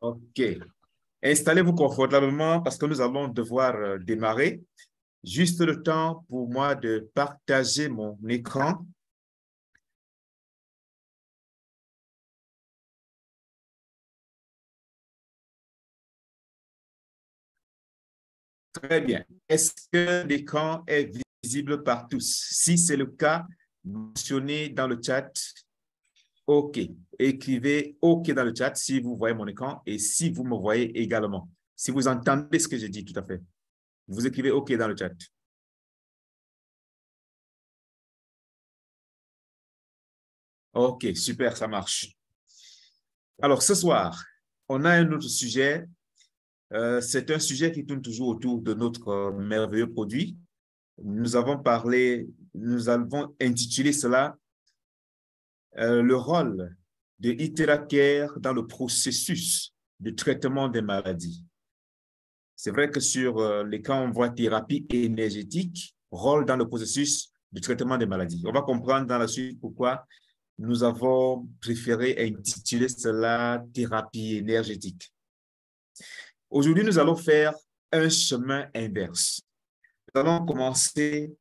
OK. Installez-vous confortablement parce que nous allons devoir démarrer. Juste le temps pour moi de partager mon écran. Très bien. Est-ce que l'écran est visible par tous? Si c'est le cas, mentionnez dans le chat OK. Écrivez OK dans le chat si vous voyez mon écran et si vous me voyez également. Si vous entendez ce que je dis, tout à fait. Vous écrivez OK dans le chat. OK, super, ça marche. Alors, ce soir, on a un autre sujet. C'est un sujet qui tourne toujours autour de notre merveilleux produit. Nous avons intitulé cela le rôle de IteraCare dans le processus de traitement des maladies. C'est vrai que sur l'écran, on voit thérapie énergétique, rôle dans le processus de traitement des maladies. On va comprendre dans la suite pourquoi nous avons préféré intituler cela thérapie énergétique. Aujourd'hui, nous allons faire un chemin inverse. Nous allons commencer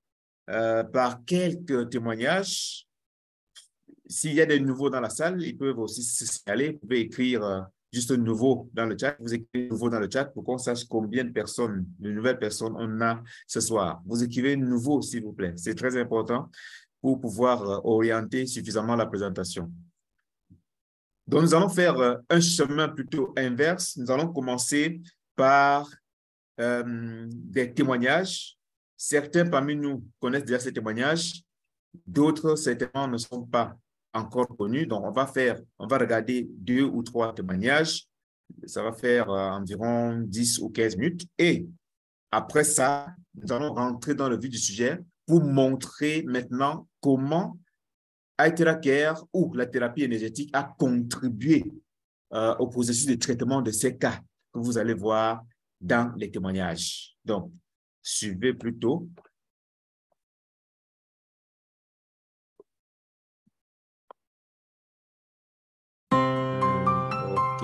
par quelques témoignages. S'il y a des nouveaux dans la salle, ils peuvent aussi se signaler. Vous pouvez écrire juste nouveau dans le chat. Vous écrivez nouveau dans le chat pour qu'on sache combien de personnes, de nouvelles personnes on a ce soir. Vous écrivez nouveau, s'il vous plaît. C'est très important pour pouvoir orienter suffisamment la présentation. Donc, nous allons faire un chemin plutôt inverse. Nous allons commencer par des témoignages. Certains parmi nous connaissent déjà ces témoignages. D'autres, certainement, ne sont pas encore connus. Donc, on va regarder 2 ou 3 témoignages. Ça va faire environ 10 ou 15 minutes. Et après ça, nous allons rentrer dans le vif du sujet pour montrer maintenant comment IteraCare ou la thérapie énergétique a contribué au processus de traitement de ces cas que vous allez voir dans les témoignages. Donc, suivez plutôt. OK.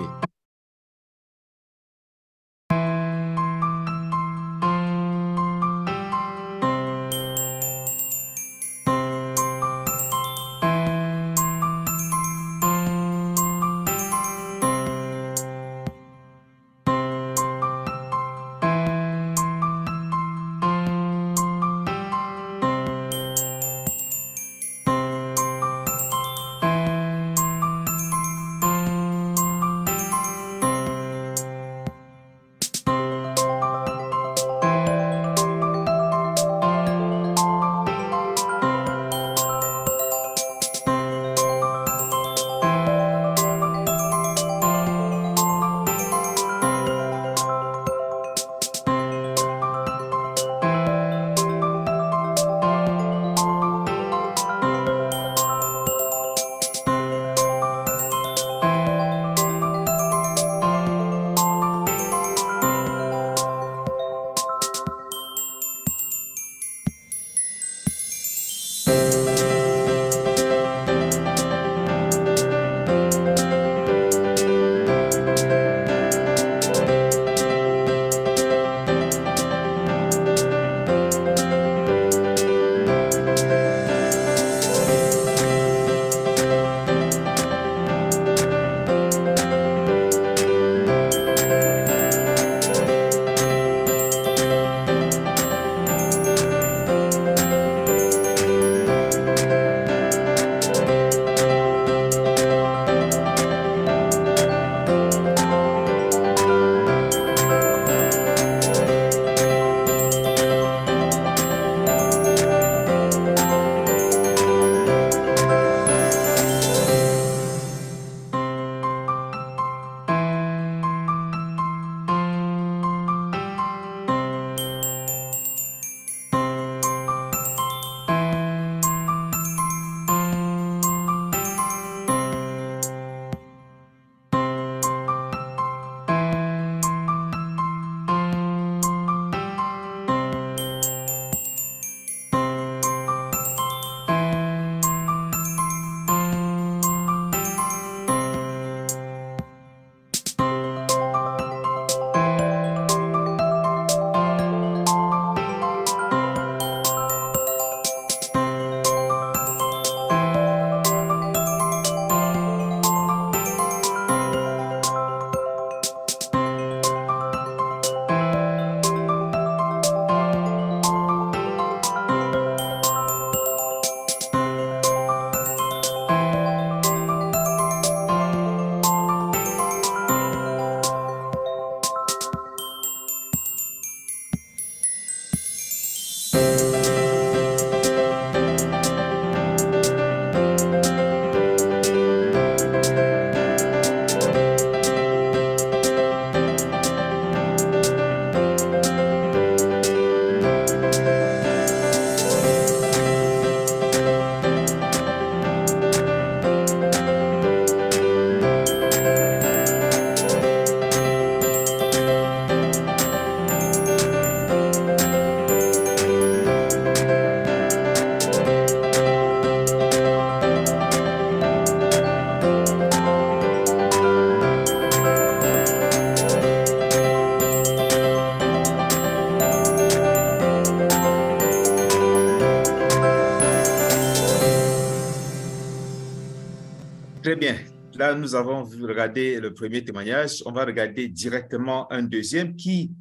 Là, nous avons regardé le premier témoignage. On va regarder directement un deuxième qui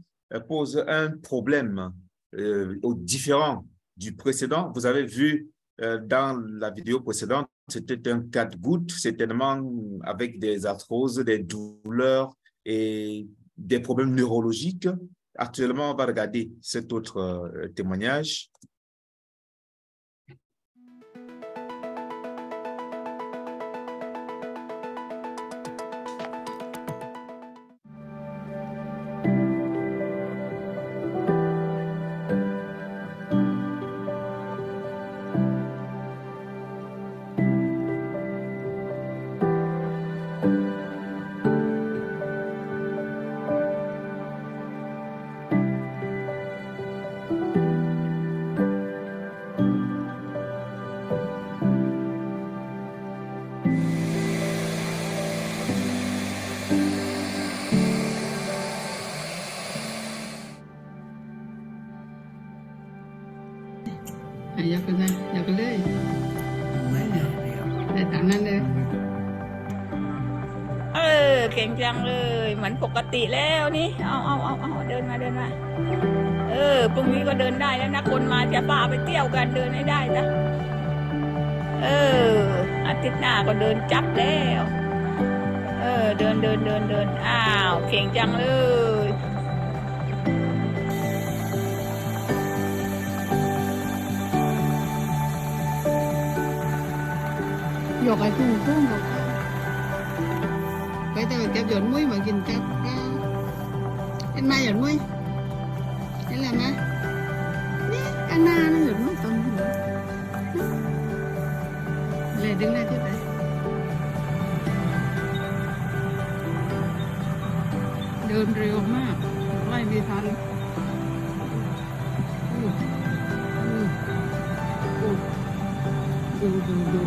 pose un problème différent du précédent. Vous avez vu dans la vidéo précédente, c'était un cas de goutte, certainement avec des arthroses, des douleurs et des problèmes neurologiques. Actuellement, on va regarder cet autre témoignage.อยากเลยได้ตามนั้นเลยเก่งจังเลยเหมือนปกติแล้วนี่เอาเดินมาพรุ่งนี้ก็เดินได้แล้วนะคนมาจะพาไปเที่ยวกันเดินให้ได้นะอาทิตย์หน้าก็เดินจับแล้วเดินอ้าวเก่งจังเลย យកឲ្យទូមកbây giờ kẹp giọt mũi màกิน kẹp cái mai giọt mũi thế là má cái na nó giọt mũi tầmเลยดึงได้ที่ไหนเดินเร็วมากไล่ไม่ทันดู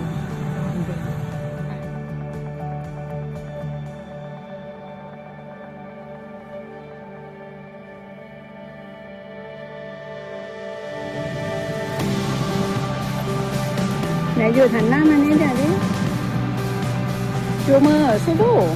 Mẹ vừa thành nam anh ấy ra đấy. Chưa mơ ở số bố.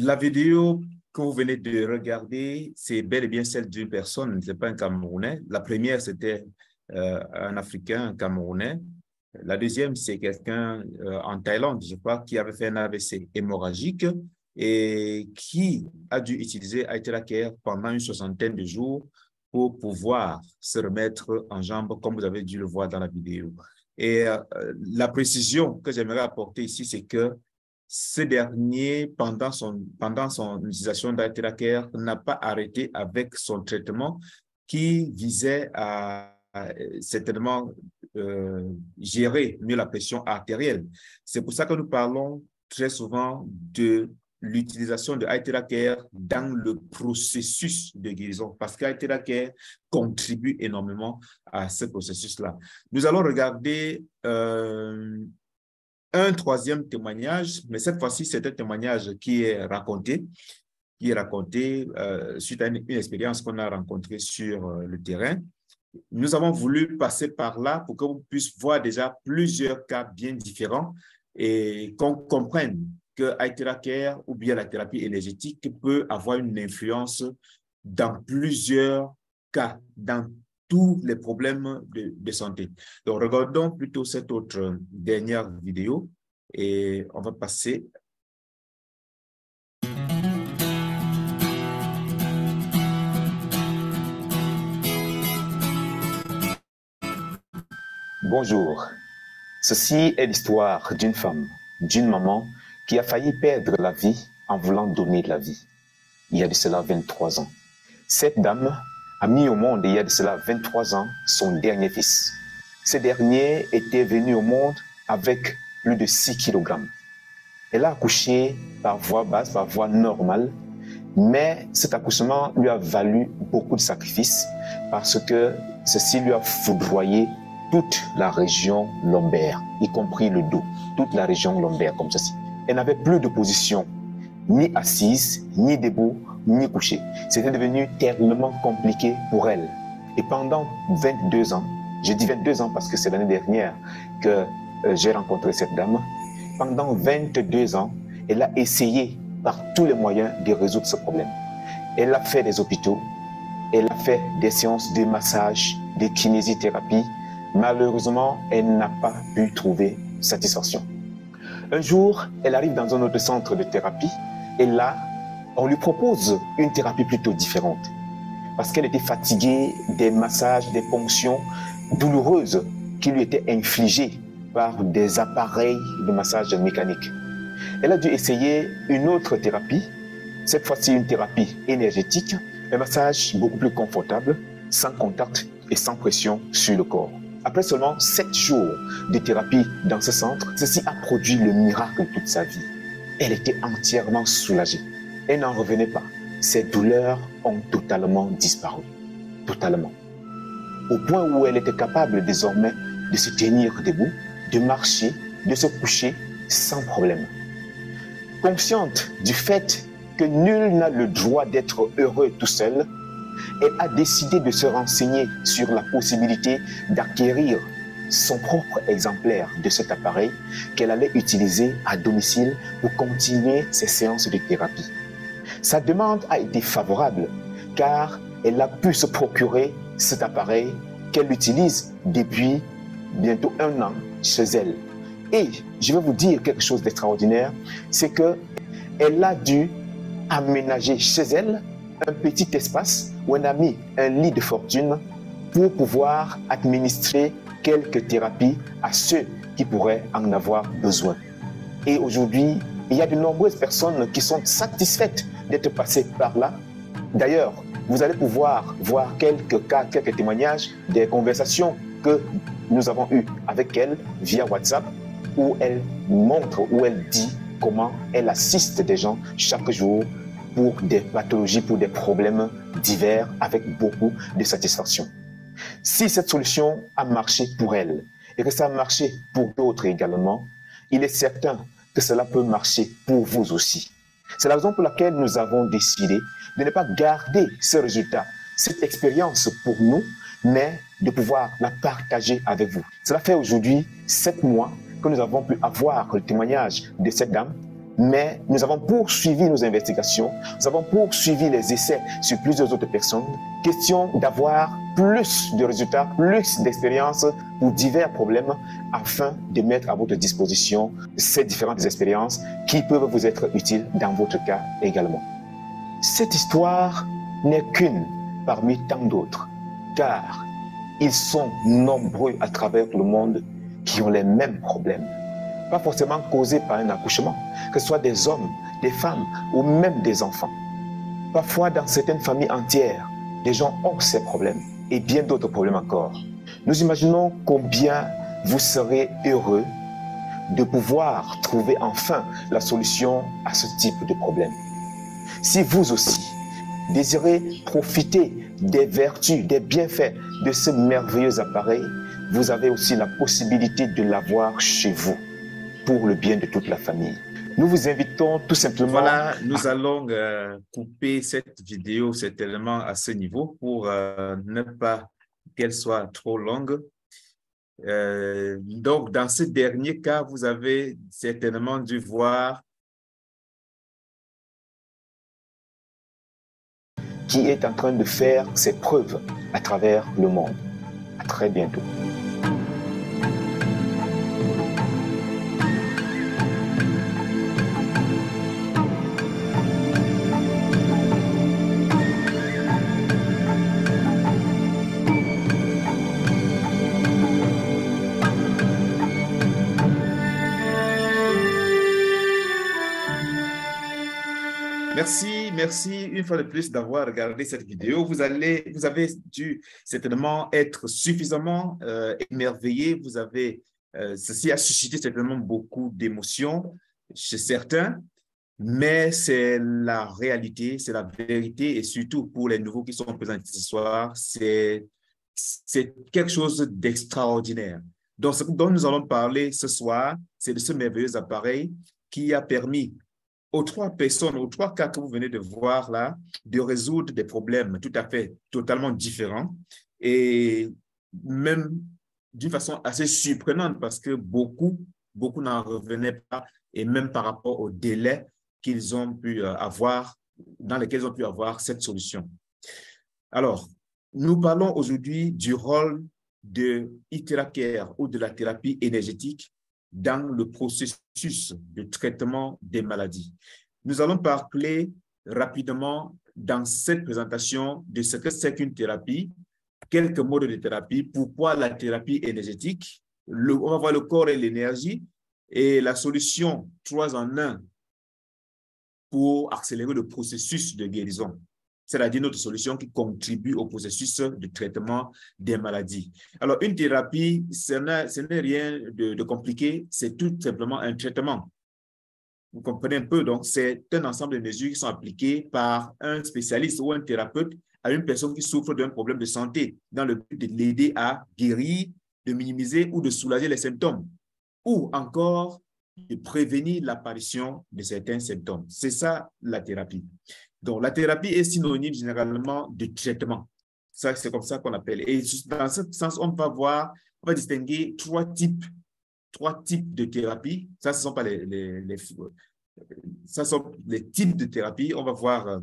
La vidéo que vous venez de regarder, c'est bel et bien celle d'une personne, ce n'est pas un Camerounais. La première, c'était un Africain, un Camerounais. La deuxième, c'est quelqu'un en Thaïlande, je crois, qui avait fait un AVC hémorragique et qui a dû utiliser Aitelacare pendant une soixantaine de jours pour pouvoir se remettre en jambes, comme vous avez dû le voir dans la vidéo. Et la précision que j'aimerais apporter ici, c'est que ce dernier, pendant son utilisation d'Aitelacare, n'a pas arrêté avec son traitement qui visait à certainement gérer mieux la pression artérielle. C'est pour ça que nous parlons très souvent de l'utilisation de Aithera Care dans le processus de guérison, parce qu'Aithera Care contribue énormément à ce processus-là. Nous allons regarder un troisième témoignage, mais cette fois-ci, c'est un témoignage qui est raconté suite à une expérience qu'on a rencontrée sur le terrain. Nous avons voulu passer par là pour que vous puissiez voir déjà plusieurs cas bien différents et qu'on comprenne que Aithera Care ou bien la thérapie énergétique peut avoir une influence dans plusieurs cas, dans tous les problèmes de santé. Donc, regardons plutôt cette autre dernière vidéo et on va passer. Bonjour, ceci est l'histoire d'une femme, d'une maman qui a failli perdre la vie en voulant donner la vie. Il y a de cela 23 ans. Cette dame a mis au monde, il y a de cela 23 ans, son dernier fils. Ce dernier était venu au monde avec plus de 6 kg. Elle a accouché par voie basse, par voie normale, mais cet accouchement lui a valu beaucoup de sacrifices parce que ceci lui a foudroyé toute la région lombaire, y compris le dos, toute la région lombaire comme ceci. Elle n'avait plus de position, ni assise, ni debout, ni couchée. C'était devenu tellement compliqué pour elle. Et pendant 22 ans, je dis 22 ans parce que c'est l'année dernière que j'ai rencontré cette dame, pendant 22 ans, elle a essayé par tous les moyens de résoudre ce problème. Elle a fait des hôpitaux, elle a fait des séances de massage, de kinésithérapie. Malheureusement, elle n'a pas pu trouver satisfaction. Un jour, elle arrive dans un autre centre de thérapie et là, on lui propose une thérapie plutôt différente parce qu'elle était fatiguée des massages, des ponctions douloureuses qui lui étaient infligées par des appareils de massage mécanique. Elle a dû essayer une autre thérapie, cette fois-ci une thérapie énergétique, un massage beaucoup plus confortable, sans contact et sans pression sur le corps. Après seulement 7 jours de thérapie dans ce centre, ceci a produit le miracle de toute sa vie. Elle était entièrement soulagée. Elle n'en revenait pas. Ses douleurs ont totalement disparu. Totalement. Au point où elle était capable désormais de se tenir debout, de marcher, de se coucher sans problème. Consciente du fait que nul n'a le droit d'être heureux tout seul, elle a décidé de se renseigner sur la possibilité d'acquérir son propre exemplaire de cet appareil qu'elle allait utiliser à domicile pour continuer ses séances de thérapie. Sa demande a été favorable car elle a pu se procurer cet appareil qu'elle utilise depuis bientôt 1 an chez elle. Et je vais vous dire quelque chose d'extraordinaire, c'est qu'elle a dû aménager chez elle un petit espace où elle a mis un lit de fortune pour pouvoir administrer quelques thérapies à ceux qui pourraient en avoir besoin. Et aujourd'hui, il y a de nombreuses personnes qui sont satisfaites d'être passées par là. D'ailleurs, vous allez pouvoir voir quelques cas, quelques témoignages des conversations que nous avons eues avec elle via WhatsApp, où elle montre, où elle dit comment elle assiste des gens chaque jour pour des pathologies, pour des problèmes divers avec beaucoup de satisfaction. Si cette solution a marché pour elle et que ça a marché pour d'autres également, il est certain que cela peut marcher pour vous aussi. C'est la raison pour laquelle nous avons décidé de ne pas garder ce résultat, cette expérience pour nous, mais de pouvoir la partager avec vous. Cela fait aujourd'hui 7 mois que nous avons pu avoir le témoignage de cette dame, mais nous avons poursuivi nos investigations, nous avons poursuivi les essais sur plusieurs autres personnes. Question d'avoir plus de résultats, plus d'expériences pour divers problèmes afin de mettre à votre disposition ces différentes expériences qui peuvent vous être utiles dans votre cas également. Cette histoire n'est qu'une parmi tant d'autres, car ils sont nombreux à travers le monde qui ont les mêmes problèmes. Pas forcément causés par un accouchement, que ce soit des hommes, des femmes ou même des enfants. Parfois, dans certaines familles entières, les gens ont ces problèmes et bien d'autres problèmes encore. Nous imaginons combien vous serez heureux de pouvoir trouver enfin la solution à ce type de problème. Si vous aussi désirez profiter des vertus, des bienfaits de ce merveilleux appareil, vous avez aussi la possibilité de l'avoir chez vous pour le bien de toute la famille. Nous vous invitons tout simplement... Voilà, nous allons couper cette vidéo certainement à ce niveau pour ne pas qu'elle soit trop longue. Donc, dans ce dernier cas, vous avez certainement dû voir qui est en train de faire ses preuves à travers le monde. À très bientôt. Merci une fois de plus d'avoir regardé cette vidéo. Vous avez dû certainement être suffisamment émerveillé. Ceci a suscité certainement beaucoup d'émotions chez certains, mais c'est la réalité, c'est la vérité, et surtout pour les nouveaux qui sont présents ce soir, c'est quelque chose d'extraordinaire. Donc, ce dont nous allons parler ce soir, c'est de ce merveilleux appareil qui a permis aux trois personnes, aux trois cas que vous venez de voir là, de résoudre des problèmes tout à fait totalement différents et même d'une façon assez surprenante parce que beaucoup n'en revenaient pas, et même par rapport au délai qu'ils ont pu avoir, dans lesquels ils ont pu avoir cette solution. Alors, nous parlons aujourd'hui du rôle de e-TheraCare ou de la thérapie énergétique dans le processus de traitement des maladies. Nous allons parler rapidement dans cette présentation de ce que c'est qu'une thérapie, quelques modes de thérapie, pourquoi la thérapie énergétique, on va voir le corps et l'énergie et la solution 3 en 1 pour accélérer le processus de guérison. C'est-à-dire notre solution qui contribue au processus de traitement des maladies. Alors, une thérapie, ce n'est rien de compliqué, c'est tout simplement un traitement. Vous comprenez un peu, donc c'est un ensemble de mesures qui sont appliquées par un spécialiste ou un thérapeute à une personne qui souffre d'un problème de santé dans le but de l'aider à guérir, de minimiser ou de soulager les symptômes, ou encore de prévenir l'apparition de certains symptômes. C'est ça la thérapie. Donc, la thérapie est synonyme généralement de traitement. Ça, c'est comme ça qu'on appelle. Et dans ce sens, on va distinguer trois types de thérapie. Ça, ce sont pas ça sont les types de thérapie. On va voir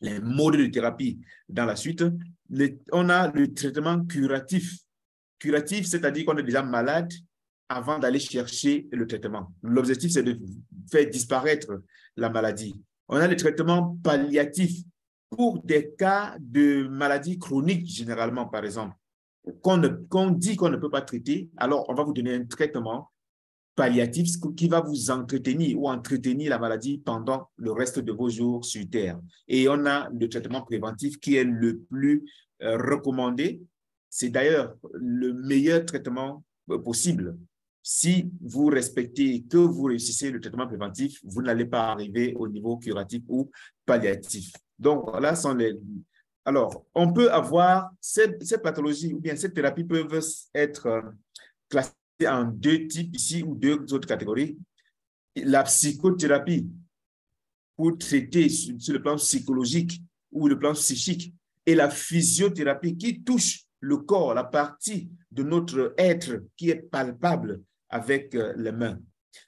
les modes de thérapie dans la suite. On a le traitement curatif. Curatif, c'est-à-dire qu'on est déjà malade avant d'aller chercher le traitement. L'objectif, c'est de faire disparaître la maladie. On a le traitement palliatif pour des cas de maladies chroniques, généralement, par exemple, qu'on dit qu'on ne peut pas traiter. Alors, on va vous donner un traitement palliatif qui va vous entretenir ou entretenir la maladie pendant le reste de vos jours sur Terre. Et on a le traitement préventif qui est le plus recommandé. C'est d'ailleurs le meilleur traitement possible. Si vous respectez et que vous réussissez le traitement préventif, vous n'allez pas arriver au niveau curatif ou palliatif. Donc, là sont les... Alors, on peut avoir ces pathologies ou bien ces thérapies peuvent être classées en 2 types ici ou 2 autres catégories. La psychothérapie pour traiter sur le plan psychologique ou le plan psychique et la physiothérapie qui touche le corps, la partie de notre être qui est palpable avec les mains.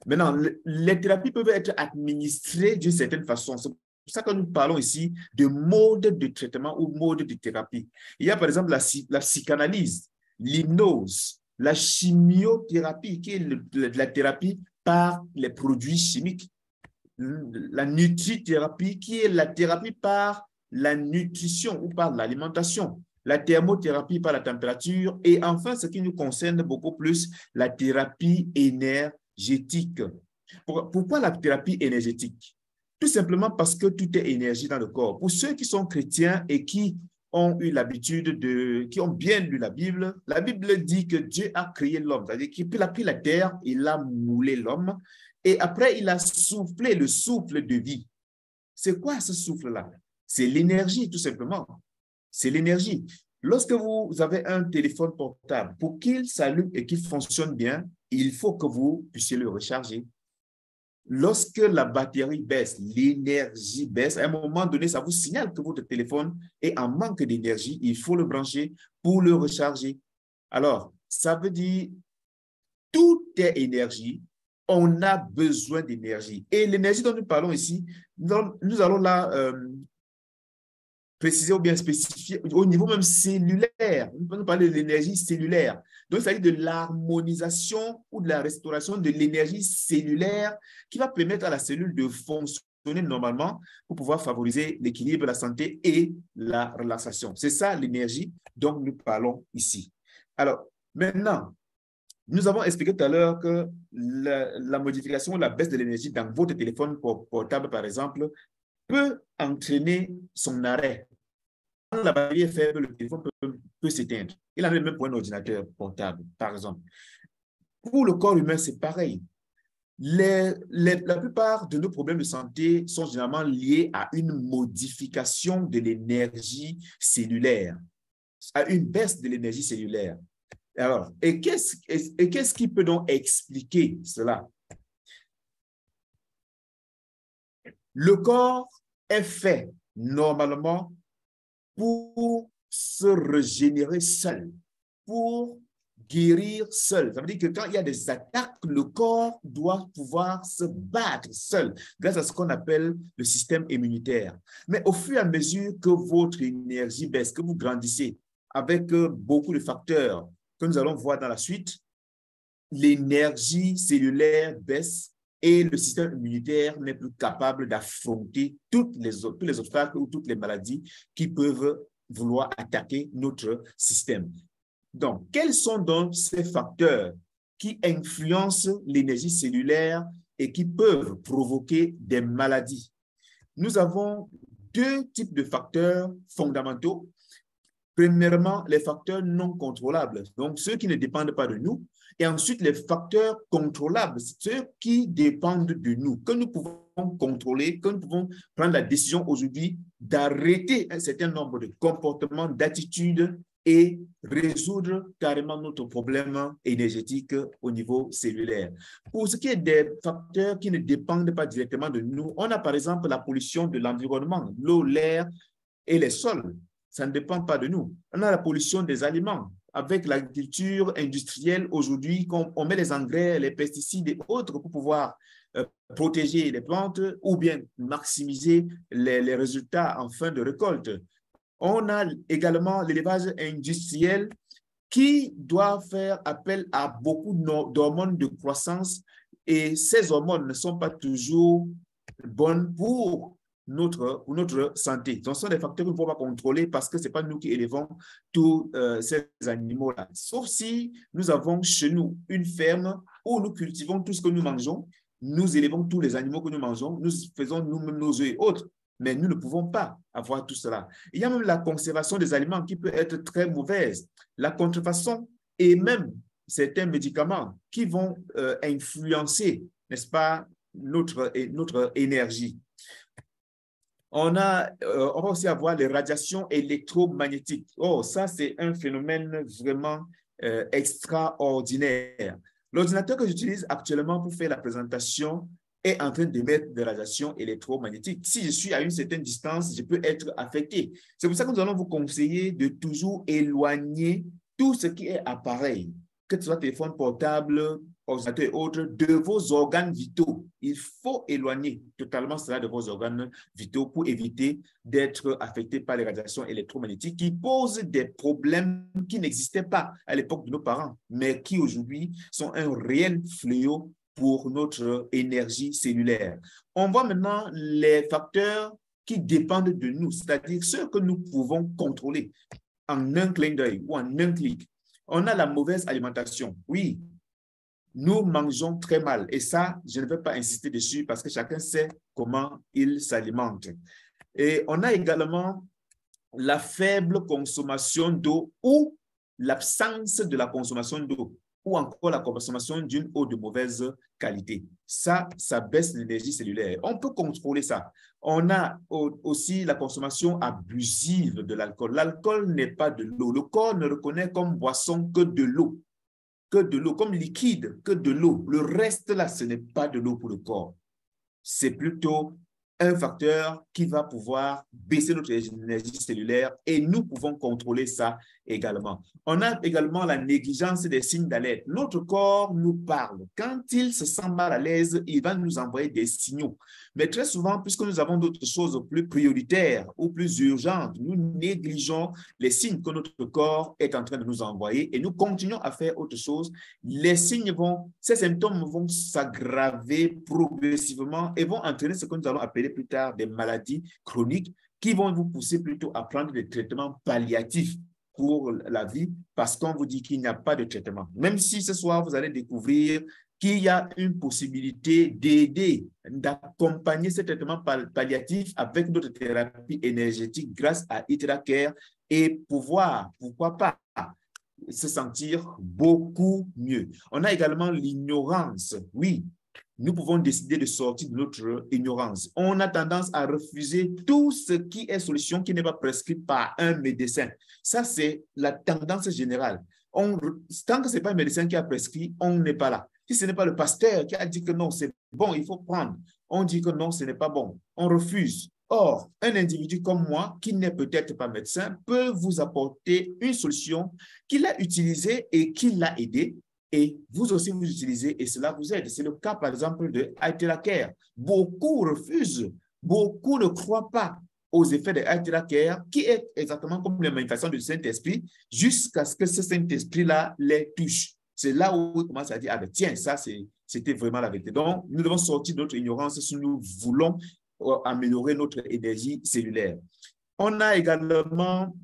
Maintenant, les thérapies peuvent être administrées d'une certaine façon. C'est pour ça que nous parlons ici de mode de traitement ou mode de thérapie. Il y a par exemple la psychanalyse, l'hypnose, la chimiothérapie qui est la thérapie par les produits chimiques, la nutrithérapie qui est la thérapie par la nutrition ou par l'alimentation, la thermothérapie par la température et enfin, ce qui nous concerne beaucoup plus, la thérapie énergétique. Pourquoi la thérapie énergétique? Tout simplement parce que tout est énergie dans le corps. Pour ceux qui sont chrétiens et qui ont eu l'habitude qui ont bien lu la Bible dit que Dieu a créé l'homme, c'est-à-dire qu'il a pris la terre, il a moulé l'homme, et après il a soufflé le souffle de vie. C'est quoi ce souffle-là? C'est l'énergie, tout simplement. C'est l'énergie. Lorsque vous avez un téléphone portable, pour qu'il s'allume et qu'il fonctionne bien, il faut que vous puissiez le recharger. Lorsque la batterie baisse, l'énergie baisse, à un moment donné, ça vous signale que votre téléphone est en manque d'énergie. Il faut le brancher pour le recharger. Alors, ça veut dire tout est énergie. On a besoin d'énergie. Et l'énergie dont nous parlons ici, nous allons la préciser ou bien spécifier au niveau même cellulaire. Nous allons parler de l'énergie cellulaire. Donc, il s'agit de l'harmonisation ou de la restauration de l'énergie cellulaire qui va permettre à la cellule de fonctionner normalement pour pouvoir favoriser l'équilibre, la santé et la relaxation. C'est ça l'énergie dont nous parlons ici. Alors, maintenant, nous avons expliqué tout à l'heure que la modification, la baisse de l'énergie dans votre téléphone portable, par exemple, peut entraîner son arrêt. Quand la batterie est faible, le téléphone peut s'éteindre. Il en est même pour un ordinateur portable, par exemple. Pour le corps humain, c'est pareil. La plupart de nos problèmes de santé sont généralement liés à une modification de l'énergie cellulaire, à une baisse de l'énergie cellulaire. Alors, et qu'est-ce qui peut donc expliquer cela? Le corps est fait normalement pour se régénérer seul, pour guérir seul. Ça veut dire que quand il y a des attaques, le corps doit pouvoir se battre seul grâce à ce qu'on appelle le système immunitaire. Mais au fur et à mesure que votre énergie baisse, que vous grandissez avec beaucoup de facteurs que nous allons voir dans la suite, l'énergie cellulaire baisse et le système immunitaire n'est plus capable d'affronter tous les obstacles ou toutes les maladies qui peuvent vouloir attaquer notre système. Donc, quels sont donc ces facteurs qui influencent l'énergie cellulaire et qui peuvent provoquer des maladies? Nous avons deux types de facteurs fondamentaux. Premièrement, les facteurs non contrôlables, donc ceux qui ne dépendent pas de nous. Et ensuite, les facteurs contrôlables, ceux qui dépendent de nous, que nous pouvons contrôler, que nous pouvons prendre la décision aujourd'hui d'arrêter un certain nombre de comportements, d'attitudes et résoudre carrément notre problème énergétique au niveau cellulaire. Pour ce qui est des facteurs qui ne dépendent pas directement de nous, on a par exemple la pollution de l'environnement, l'eau, l'air et les sols. Ça ne dépend pas de nous. On a la pollution des aliments. Avec l'agriculture industrielle, aujourd'hui, on met les engrais, les pesticides et autres pour pouvoir protéger les plantes ou bien maximiser les résultats en fin de récolte. On a également l'élevage industriel qui doit faire appel à beaucoup d'hormones de croissance et ces hormones ne sont pas toujours bonnes pour notre santé. Donc, ce sont des facteurs que nous ne pouvons pas contrôler parce que ce n'est pas nous qui élevons tous ces animaux-là. Sauf si nous avons chez nous une ferme où nous cultivons tout ce que nous mangeons, nous élevons tous les animaux que nous mangeons, nous faisons nous-mêmes nos œufs et autres, mais nous ne pouvons pas avoir tout cela. Il y a même la conservation des aliments qui peut être très mauvaise, la contrefaçon et même certains médicaments qui vont influencer, n'est-ce pas, notre énergie. On va aussi avoir les radiations électromagnétiques. Oh, ça, c'est un phénomène vraiment extraordinaire. L'ordinateur que j'utilise actuellement pour faire la présentation est en train d'émettre des radiations électromagnétiques. Si je suis à une certaine distance, je peux être affecté. C'est pour ça que nous allons vous conseiller de toujours éloigner tout ce qui est appareil, que ce soit téléphone portable, ordinateur et autres, de vos organes vitaux. Il faut éloigner totalement cela de vos organes vitaux pour éviter d'être affecté par les radiations électromagnétiques qui posent des problèmes qui n'existaient pas à l'époque de nos parents, mais qui aujourd'hui sont un réel fléau pour notre énergie cellulaire. On voit maintenant les facteurs qui dépendent de nous, c'est-à-dire ceux que nous pouvons contrôler en un clin d'œil ou en un clic. On a la mauvaise alimentation. Oui, nous mangeons très mal et ça, je ne vais pas insister dessus parce que chacun sait comment il s'alimente. Et on a également la faible consommation d'eau ou l'absence de la consommation d'eau, ou encore la consommation d'une eau de mauvaise qualité. Ça baisse l'énergie cellulaire. On peut contrôler ça. On a aussi la consommation abusive de l'alcool. L'alcool n'est pas de l'eau. Le corps ne reconnaît comme boisson que de l'eau, comme liquide, que de l'eau. Le reste, là, ce n'est pas de l'eau pour le corps. C'est plutôt un facteur qui va pouvoir baisser notre énergie cellulaire et nous pouvons contrôler ça également. On a également la négligence des signes d'alerte. Notre corps nous parle. Quand il se sent mal à l'aise, il va nous envoyer des signaux. Mais très souvent, puisque nous avons d'autres choses plus prioritaires ou plus urgentes, nous négligeons les signes que notre corps est en train de nous envoyer et nous continuons à faire autre chose. Ces symptômes vont s'aggraver progressivement et vont entraîner ce que nous allons appeler plus tard des maladies chroniques qui vont vous pousser plutôt à prendre des traitements palliatifs pour la vie parce qu'on vous dit qu'il n'y a pas de traitement. Même si ce soir, vous allez découvrir qu'il y a une possibilité d'aider, d'accompagner ce traitement palliatif avec notre thérapie énergétique grâce à ITERACARE et pouvoir, pourquoi pas, se sentir beaucoup mieux. On a également l'ignorance. Oui, nous pouvons décider de sortir de notre ignorance. On a tendance à refuser tout ce qui est solution qui n'est pas prescrite par un médecin. Ça, c'est la tendance générale. Tant que ce n'est pas un médecin qui a prescrit, on n'est pas là. Si ce n'est pas le pasteur qui a dit que non, c'est bon, il faut prendre, on dit que non, ce n'est pas bon. On refuse. Or, un individu comme moi, qui n'est peut-être pas médecin, peut vous apporter une solution qu'il a utilisée et qui l'a aidé. Et vous aussi, vous utilisez et cela vous aide. C'est le cas, par exemple, de ITERACARE. Beaucoup refusent, beaucoup ne croient pas aux effets de ITERACARE, qui est exactement comme les manifestations du Saint-Esprit, jusqu'à ce que ce Saint-Esprit-là les touche. C'est là où on commence à dire, ah ben tiens, ça, c'était vraiment la vérité. Donc, nous devons sortir de notre ignorance si nous voulons améliorer notre énergie cellulaire. On a également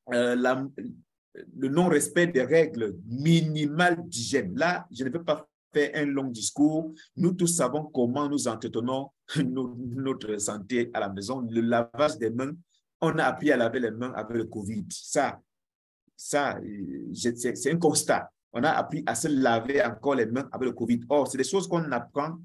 le non-respect des règles minimales d'hygiène. Là, je ne vais pas faire un long discours. Nous tous savons comment nous entretenons notre santé à la maison. Le lavage des mains, on a appris à laver les mains avec le COVID. Ça c'est un constat. On a appris à se laver encore les mains avec le COVID. Or, c'est des choses qu'on apprend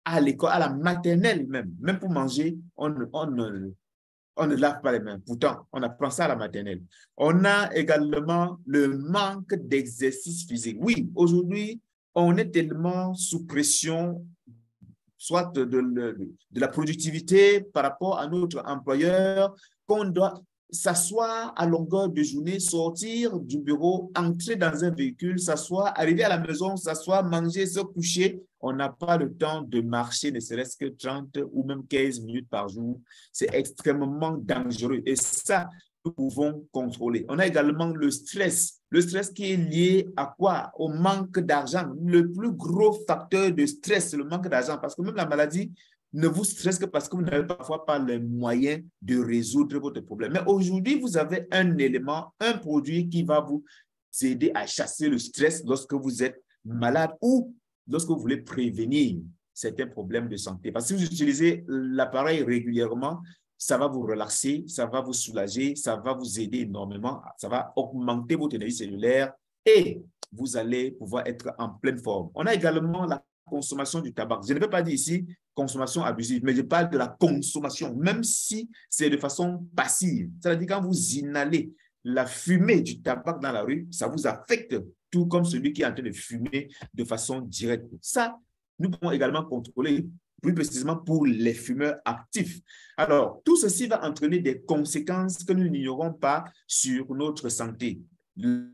à l'école, à la maternelle même. Même pour manger, on ne lave pas les mains. Pourtant, on apprend ça à la maternelle. On a également le manque d'exercice physique. Oui, aujourd'hui, on est tellement sous pression, soit de la productivité par rapport à notre employeur, qu'on doit s'asseoir à longueur de journée, sortir du bureau, entrer dans un véhicule, s'asseoir, arriver à la maison, s'asseoir, manger, se coucher. On n'a pas le temps de marcher, ne serait-ce que 30 ou même 15 minutes par jour. C'est extrêmement dangereux. Et ça, nous pouvons contrôler. On a également le stress. Le stress qui est lié à quoi? Au manque d'argent. Le plus gros facteur de stress, c'est le manque d'argent. Parce que même la maladie ne vous stresse que parce que vous n'avez parfois pas les moyens de résoudre votre problème. Mais aujourd'hui, vous avez un élément, un produit qui va vous aider à chasser le stress lorsque vous êtes malade ou lorsque vous voulez prévenir certains problèmes de santé. Parce que si vous utilisez l'appareil régulièrement, ça va vous relaxer, ça va vous soulager, ça va vous aider énormément, ça va augmenter votre énergie cellulaire et vous allez pouvoir être en pleine forme. On a également la consommation du tabac. Je ne veux pas dire ici consommation abusive, mais je parle de la consommation, même si c'est de façon passive. C'est-à-dire quand vous inhalez la fumée du tabac dans la rue, ça vous affecte, tout comme celui qui est en train de fumer de façon directe. Ça, nous pouvons également contrôler, plus précisément pour les fumeurs actifs. Alors, tout ceci va entraîner des conséquences que nous n'ignorons pas sur notre santé.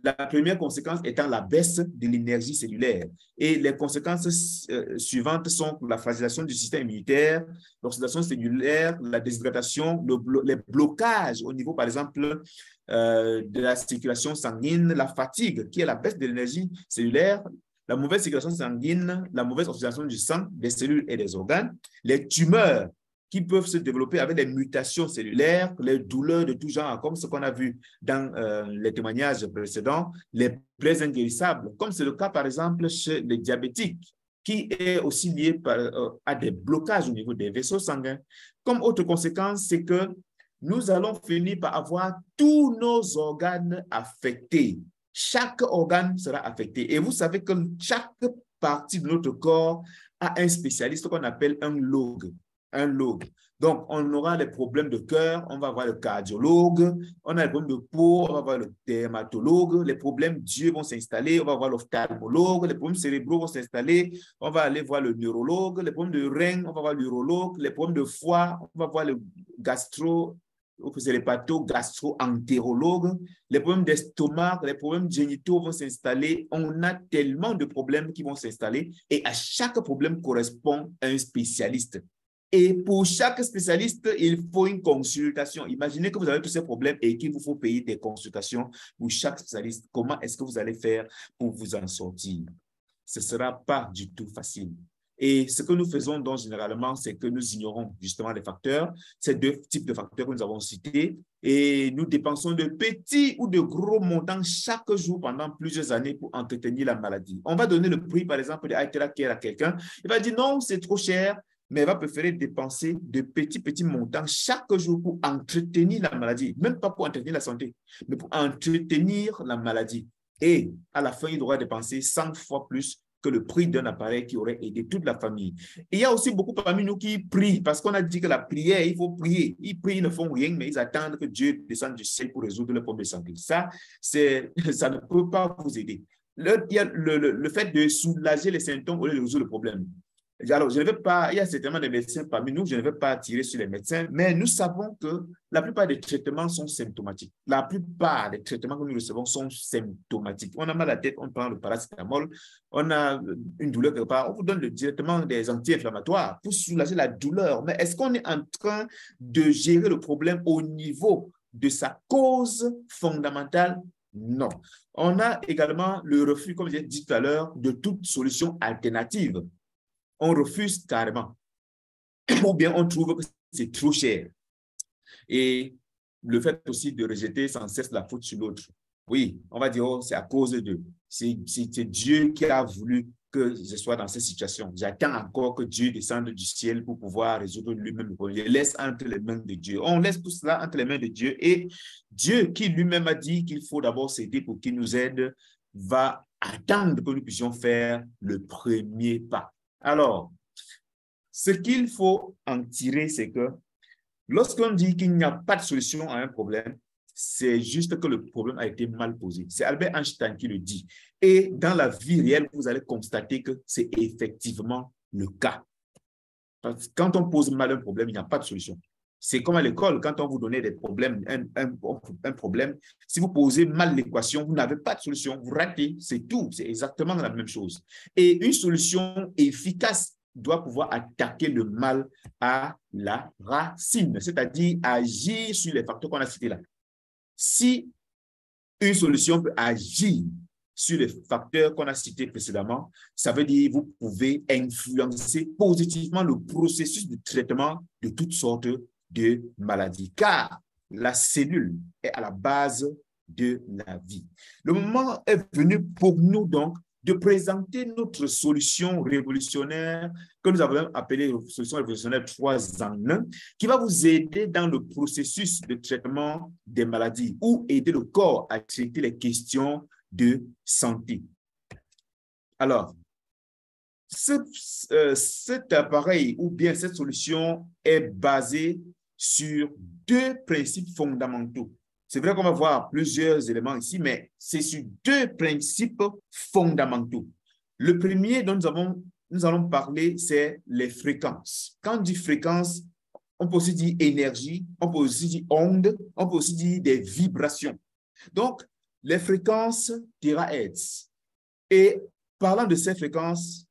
La première conséquence étant la baisse de l'énergie cellulaire. Et les conséquences suivantes sont la fragilisation du système immunitaire, l'oxydation cellulaire, la déshydratation, les blocages au niveau, par exemple, de la circulation sanguine, la fatigue, qui est la baisse de l'énergie cellulaire, la mauvaise circulation sanguine, la mauvaise oxydation du sang, des cellules et des organes, les tumeurs qui peuvent se développer avec des mutations cellulaires, les douleurs de tout genre, comme ce qu'on a vu dans les témoignages précédents, les plaies inguérissables, comme c'est le cas par exemple chez les diabétiques, qui est aussi lié à des blocages au niveau des vaisseaux sanguins. Comme autre conséquence, c'est que nous allons finir par avoir tous nos organes affectés. Chaque organe sera affecté. Et vous savez que chaque partie de notre corps a un spécialiste qu'on appelle un logue. Un logue. Donc, on aura les problèmes de cœur, on va voir le cardiologue, on a les problèmes de peau, on va voir le dermatologue, les problèmes d'yeux vont s'installer, on va voir l'ophtalmologue, les problèmes cérébraux vont s'installer, on va aller voir le neurologue, les problèmes de rein, on va voir l'urologue, les problèmes de foie, on va voir le gastro-entérologue, les problèmes d'estomac, les problèmes génitaux vont s'installer. On a tellement de problèmes qui vont s'installer et à chaque problème correspond un spécialiste. Et pour chaque spécialiste, il faut une consultation. Imaginez que vous avez tous ces problèmes et qu'il vous faut payer des consultations pour chaque spécialiste. Comment est-ce que vous allez faire pour vous en sortir? Ce ne sera pas du tout facile. Et ce que nous faisons donc généralement, c'est que nous ignorons justement les facteurs, ces deux types de facteurs que nous avons cités, et nous dépensons de petits ou de gros montants chaque jour pendant plusieurs années pour entretenir la maladie. On va donner le prix, par exemple, de Itera Care à quelqu'un. Il va dire non, c'est trop cher, mais il va préférer dépenser de petits montants chaque jour pour entretenir la maladie, même pas pour entretenir la santé, mais pour entretenir la maladie. Et à la fin, il devra dépenser 100 fois plus que le prix d'un appareil qui aurait aidé toute la famille. Et il y a aussi beaucoup parmi nous qui prient, parce qu'on a dit que la prière, il faut prier. Ils prient, ils ne font rien, mais ils attendent que Dieu descende du ciel pour résoudre le problème de santé. Ça ne peut pas vous aider. Il y a le fait de soulager les symptômes au lieu de résoudre le problème. Alors, je ne vais pas, il y a certainement des médecins parmi nous, je ne vais pas tirer sur les médecins, mais nous savons que la plupart des traitements sont symptomatiques. La plupart des traitements que nous recevons sont symptomatiques. On a mal à la tête, on prend le paracétamol, on a une douleur quelque part, on vous donne directement des anti-inflammatoires pour soulager la douleur. Mais est-ce qu'on est en train de gérer le problème au niveau de sa cause fondamentale? Non. On a également le refus, comme j'ai dit tout à l'heure, de toute solution alternative. On refuse carrément. Ou bien on trouve que c'est trop cher. Et le fait aussi de rejeter sans cesse la faute sur l'autre. Oui, on va dire, oh, c'est à cause de... C'est Dieu qui a voulu que je sois dans cette situation. J'attends encore que Dieu descende du ciel pour pouvoir résoudre lui-même le problème. Je laisse entre les mains de Dieu. On laisse tout cela entre les mains de Dieu. Et Dieu qui lui-même a dit qu'il faut d'abord s'aider pour qu'il nous aide, va attendre que nous puissions faire le premier pas. Alors, ce qu'il faut en tirer, c'est que lorsqu'on dit qu'il n'y a pas de solution à un problème, c'est juste que le problème a été mal posé. C'est Albert Einstein qui le dit. Et dans la vie réelle, vous allez constater que c'est effectivement le cas. Parce que quand on pose mal un problème, il n'y a pas de solution. C'est comme à l'école, quand on vous donnait des problèmes, un problème, si vous posez mal l'équation, vous n'avez pas de solution, vous ratez, c'est tout, c'est exactement la même chose. Et une solution efficace doit pouvoir attaquer le mal à la racine, c'est-à-dire agir sur les facteurs qu'on a cités là. Si une solution peut agir sur les facteurs qu'on a cités précédemment, ça veut dire que vous pouvez influencer positivement le processus de traitement de toutes sortes de maladies, car la cellule est à la base de la vie. Le moment est venu pour nous donc de présenter notre solution révolutionnaire que nous avons appelée solution révolutionnaire 3 en 1, qui va vous aider dans le processus de traitement des maladies ou aider le corps à traiter les questions de santé. Alors, cet appareil ou bien cette solution est basée sur 2 principes fondamentaux. C'est vrai qu'on va voir plusieurs éléments ici, mais c'est sur 2 principes fondamentaux. Le premier dont nous allons parler, c'est les fréquences. Quand on dit fréquence, on peut aussi dire énergie, on peut aussi dire onde, on peut aussi dire des vibrations. Donc, les fréquences terahertz. Et parlant de ces fréquences,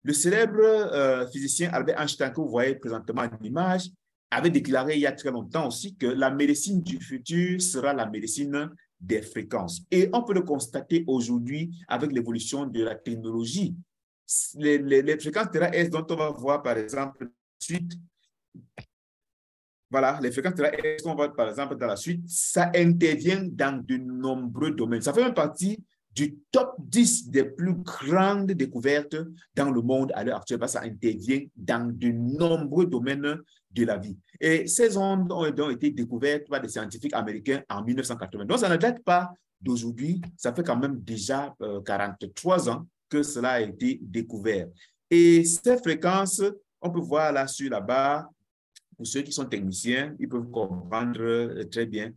le célèbre physicien Albert Einstein, que vous voyez présentement en image, avait déclaré il y a très longtemps aussi que la médecine du futur sera la médecine des fréquences. Et on peut le constater aujourd'hui avec l'évolution de la technologie. Les fréquences terahertz dont on va voir par exemple suite, voilà, les fréquences terahertz qu'on voit par exemple dans la suite, ça intervient dans de nombreux domaines. Ça fait même partie du top 10 des plus grandes découvertes dans le monde à l'heure actuelle, parce que ça intervient dans de nombreux domaines de la vie. Et ces ondes ont donc été découvertes par des scientifiques américains en 1980. Donc, ça ne date pas d'aujourd'hui, ça fait quand même déjà 43 ans que cela a été découvert. Et ces fréquences, on peut voir là sur la barre, pour ceux qui sont techniciens, ils peuvent comprendre très bien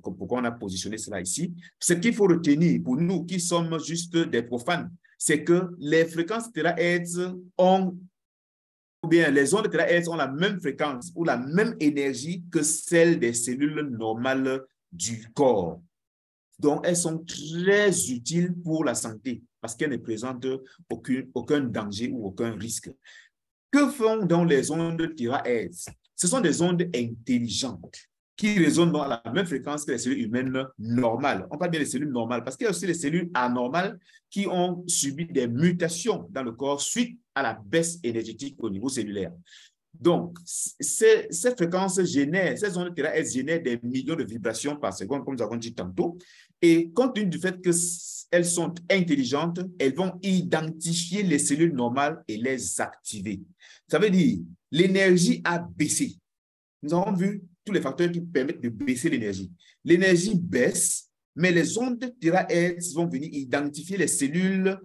pourquoi on a positionné cela ici. Ce qu'il faut retenir pour nous qui sommes juste des profanes, c'est que les fréquences terahertz ont, ou bien les ondes terahertz ont la même fréquence ou la même énergie que celle des cellules normales du corps. Donc, elles sont très utiles pour la santé parce qu'elles ne présentent aucun danger ou aucun risque. Que font donc les ondes terahertz? Ce sont des ondes intelligentes qui résonnent à la même fréquence que les cellules humaines normales. On parle bien des cellules normales parce qu'il y a aussi les cellules anormales qui ont subi des mutations dans le corps suite à la baisse énergétique au niveau cellulaire. Donc, ces fréquences génèrent, ces ondes terahertz génèrent des millions de vibrations par seconde, comme nous avons dit tantôt. Et compte tenu du fait qu'elles sont intelligentes, elles vont identifier les cellules normales et les activer. Ça veut dire l'énergie a baissé. Nous avons vu tous les facteurs qui permettent de baisser l'énergie. L'énergie baisse, mais les ondes terahertz vont venir identifier les cellules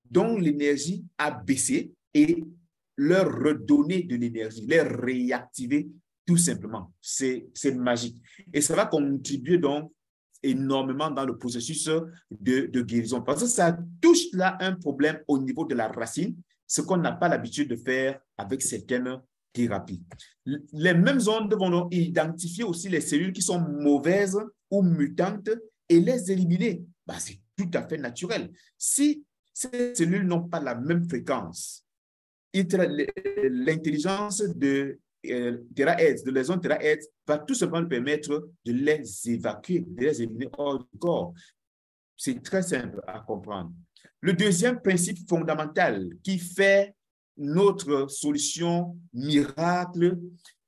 dont l'énergie a baissé et leur redonner de l'énergie, les réactiver tout simplement. C'est magique. Et ça va contribuer donc énormément dans le processus de guérison. Parce que ça touche là un problème au niveau de la racine, ce qu'on n'a pas l'habitude de faire avec certaines thérapies. Les mêmes ondes vont donc identifier aussi les cellules qui sont mauvaises ou mutantes et les éliminer. C'est tout à fait naturel. Si ces cellules n'ont pas la même fréquence, l'intelligence de terahertz, de les ondes terahertz, va tout simplement permettre de les évacuer, de les éliminer hors du corps. C'est très simple à comprendre. Le deuxième principe fondamental qui fait notre solution miracle,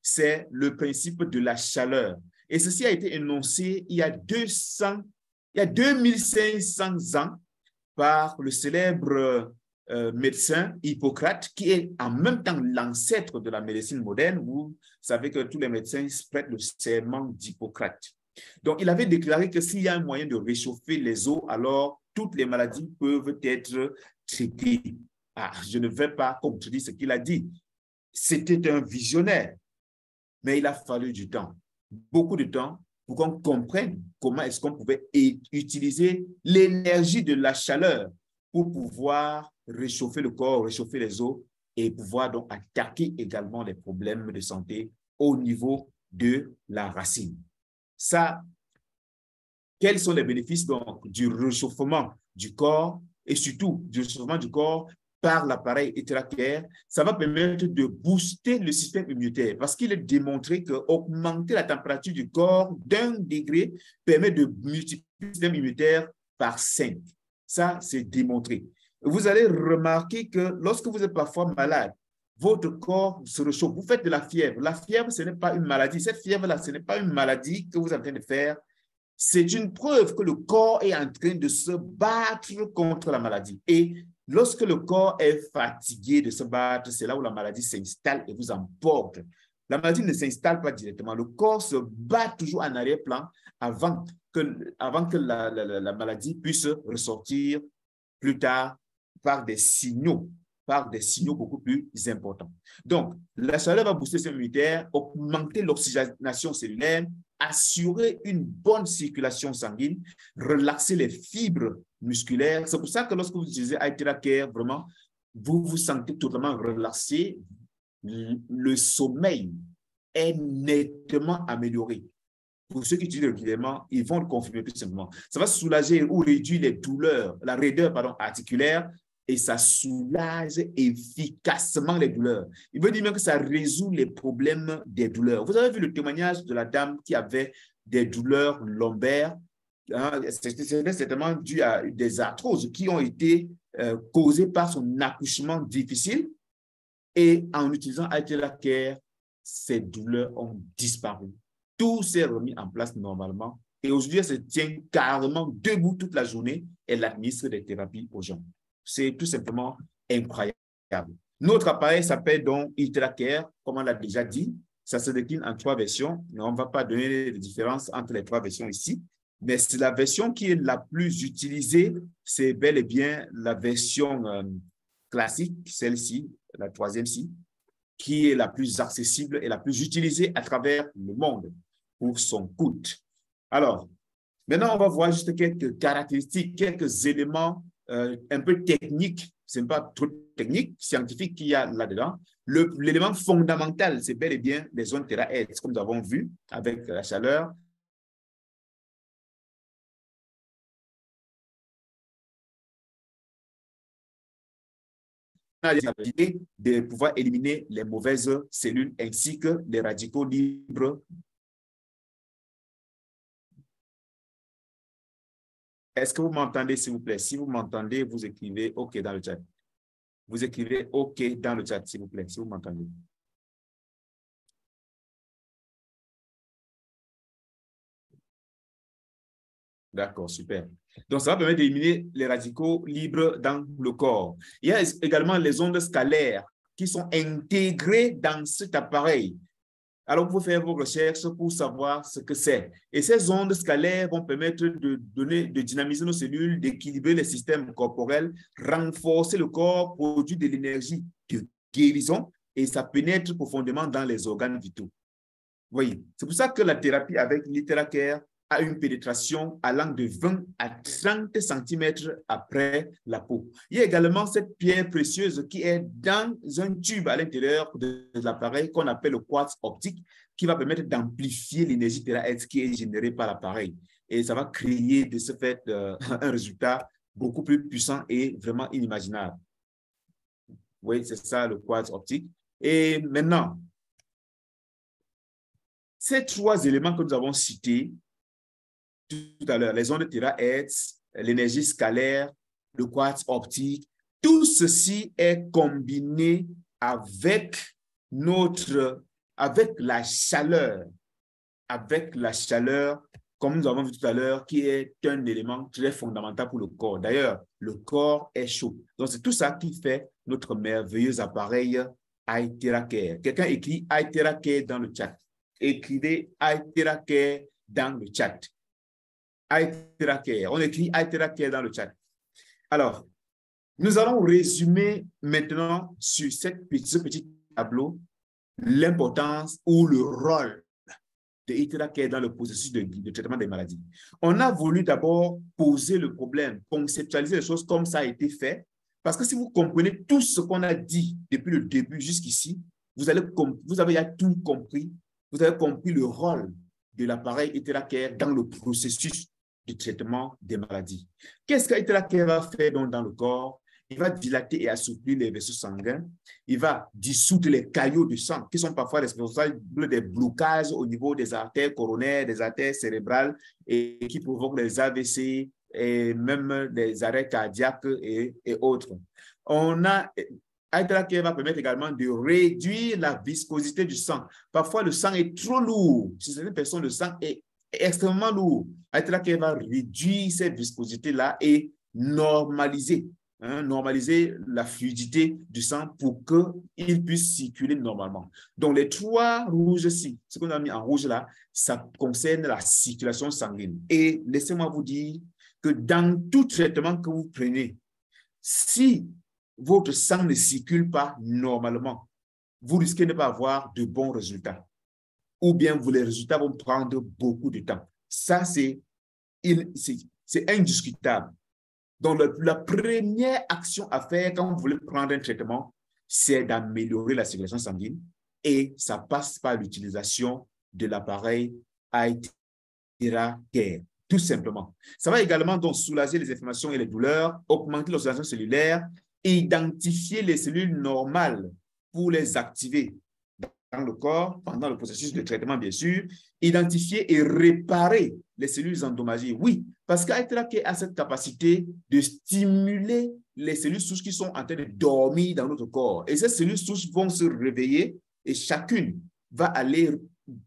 c'est le principe de la chaleur. Et ceci a été énoncé il y a 2500 ans par le célèbre médecin Hippocrate, qui est en même temps l'ancêtre de la médecine moderne. Vous savez que tous les médecins prêtent le serment d'Hippocrate. Donc, il avait déclaré que s'il y a un moyen de réchauffer les eaux, alors toutes les maladies peuvent être traitées. Je ne vais pas contredire ce qu'il a dit. C'était un visionnaire, mais il a fallu du temps, beaucoup de temps, pour qu'on comprenne comment est-ce qu'on pouvait utiliser l'énergie de la chaleur pour pouvoir réchauffer le corps, réchauffer les os et pouvoir donc attaquer également les problèmes de santé au niveau de la racine. Ça, quels sont les bénéfices donc du réchauffement du corps et surtout du réchauffement du corps par l'appareil intracaire? Ça va permettre de booster le système immunitaire parce qu'il est démontré qu'augmenter la température du corps d'1 degré permet de multiplier le système immunitaire par 5. Ça, c'est démontré. Vous allez remarquer que lorsque vous êtes parfois malade, votre corps se réchauffe. Vous faites de la fièvre. La fièvre, ce n'est pas une maladie. Cette fièvre-là, ce n'est pas une maladie que vous êtes en train de faire. C'est une preuve que le corps est en train de se battre contre la maladie. Et lorsque le corps est fatigué de se battre, c'est là où la maladie s'installe et vous emporte. La maladie ne s'installe pas directement. Le corps se bat toujours en arrière-plan avant que la maladie puisse ressortir plus tard par des signaux beaucoup plus importants. Donc, la chaleur va booster le système immunitaire, augmenter l'oxygénation cellulaire, assurer une bonne circulation sanguine, relaxer les fibres musculaires. C'est pour ça que lorsque vous utilisez iTeracare, vraiment, vous vous sentez totalement relaxé. Le sommeil est nettement amélioré. Pour ceux qui utilisent régulièrement, ils vont le confirmer tout simplement. Ça va soulager ou réduire les douleurs, la raideur articulaire, et ça soulage efficacement les douleurs. Il veut dire même que ça résout les problèmes des douleurs. Vous avez vu le témoignage de la dame qui avait des douleurs lombaires. C'était certainement dû à des arthroses qui ont été causées par son accouchement difficile. Et en utilisant iTeracare, ces douleurs ont disparu. Tout s'est remis en place normalement Et aujourd'hui, elle se tient carrément debout toute la journée. Elle administre des thérapies aux gens. C'est tout simplement incroyable. Notre appareil s'appelle donc ITERACARE, comme on l'a déjà dit. Ça se décline en 3 versions. Mais on ne va pas donner de différence entre les 3 versions ici. Mais c'est la version qui est la plus utilisée. C'est bel et bien la version classique, celle-ci, la 3e-ci, qui est la plus accessible et la plus utilisée à travers le monde pour son coût. Alors, maintenant, on va voir juste quelques caractéristiques, quelques éléments un peu techniques. Ce n'est pas trop technique, scientifique qu'il y a là-dedans. L'élément fondamental, c'est bel et bien les zones térahertz, comme nous avons vu avec la chaleur. On a l'idée de pouvoir éliminer les mauvaises cellules ainsi que les radicaux libres. Est-ce que vous m'entendez, s'il vous plaît? Si vous m'entendez, vous écrivez OK dans le chat. Vous écrivez OK dans le chat, s'il vous plaît, si vous m'entendez. D'accord, super. Donc, ça va permettre d'éliminer les radicaux libres dans le corps. Il y a également les ondes scalaires qui sont intégrées dans cet appareil. Alors, vous pouvez faire vos recherches pour savoir ce que c'est. Et ces ondes scalaires vont permettre de dynamiser nos cellules, d'équilibrer les systèmes corporels, renforcer le corps, produire de l'énergie de guérison et ça pénètre profondément dans les organes vitaux. Vous voyez, c'est pour ça que la thérapie avec l'ITERACARE a une pénétration allant de 20 à 30 cm après la peau. Il y a également cette pierre précieuse qui est dans un tube à l'intérieur de l'appareil qu'on appelle le quartz optique qui va permettre d'amplifier l'énergie térahertz qui est générée par l'appareil. Et ça va créer de ce fait un résultat beaucoup plus puissant et vraiment inimaginable. Oui, c'est ça le quartz optique. Et maintenant, ces 3 éléments que nous avons cités tout à l'heure, les ondes térahertz, l'énergie scalaire, le quartz optique, tout ceci est combiné avec la chaleur, comme nous avons vu tout à l'heure, qui est un élément très fondamental pour le corps. D'ailleurs, le corps est chaud. Donc, c'est tout ça qui fait notre merveilleux appareil ITERACARE. Quelqu'un écrit ITERACARE dans le chat. Écrivez ITERACARE dans le chat. ITERACARE. On écrit ITERACARE dans le chat. Alors, nous allons résumer maintenant sur ce petit tableau l'importance ou le rôle de ITERACARE dans le processus de traitement des maladies. On a voulu d'abord poser le problème, conceptualiser les choses comme ça a été fait, parce que si vous comprenez tout ce qu'on a dit depuis le début jusqu'ici, vous avez tout compris, vous avez compris le rôle de l'appareil ITERACARE dans le processus de traitement des maladies. Qu'est-ce que ITERACARE va faire donc dans le corps? Il va dilater et assouplir les vaisseaux sanguins. Il va dissoudre les caillots du sang qui sont parfois responsables des blocages au niveau des artères coronaires, des artères cérébrales et qui provoquent les AVC et même des arrêts cardiaques et autres. ITERACARE va permettre également de réduire la viscosité du sang. Parfois, le sang est trop lourd. Chez certaines personnes, le sang est extrêmement lourd. ITERACARE va réduire cette viscosité-là et normaliser la fluidité du sang pour qu'il puisse circuler normalement. Donc, les 3 rouges-ci, ce qu'on a mis en rouge là, ça concerne la circulation sanguine. Et laissez-moi vous dire que dans tout traitement que vous prenez, si votre sang ne circule pas normalement, vous risquez de ne pas avoir de bons résultats. Ou bien les résultats vont prendre beaucoup de temps. Ça, c'est indiscutable. Donc, la première action à faire quand vous voulez prendre un traitement, c'est d'améliorer la circulation sanguine et ça passe par l'utilisation de l'appareil ITERACARE, tout simplement. Ça va également donc soulager les inflammations et les douleurs, augmenter l'oxygénation cellulaire, identifier les cellules normales pour les activer dans le corps, pendant le processus de traitement, bien sûr, identifier et réparer les cellules endommagées. Oui, parce qu'ITERACARE a cette capacité de stimuler les cellules souches qui sont en train de dormir dans notre corps. Et ces cellules souches vont se réveiller et chacune va aller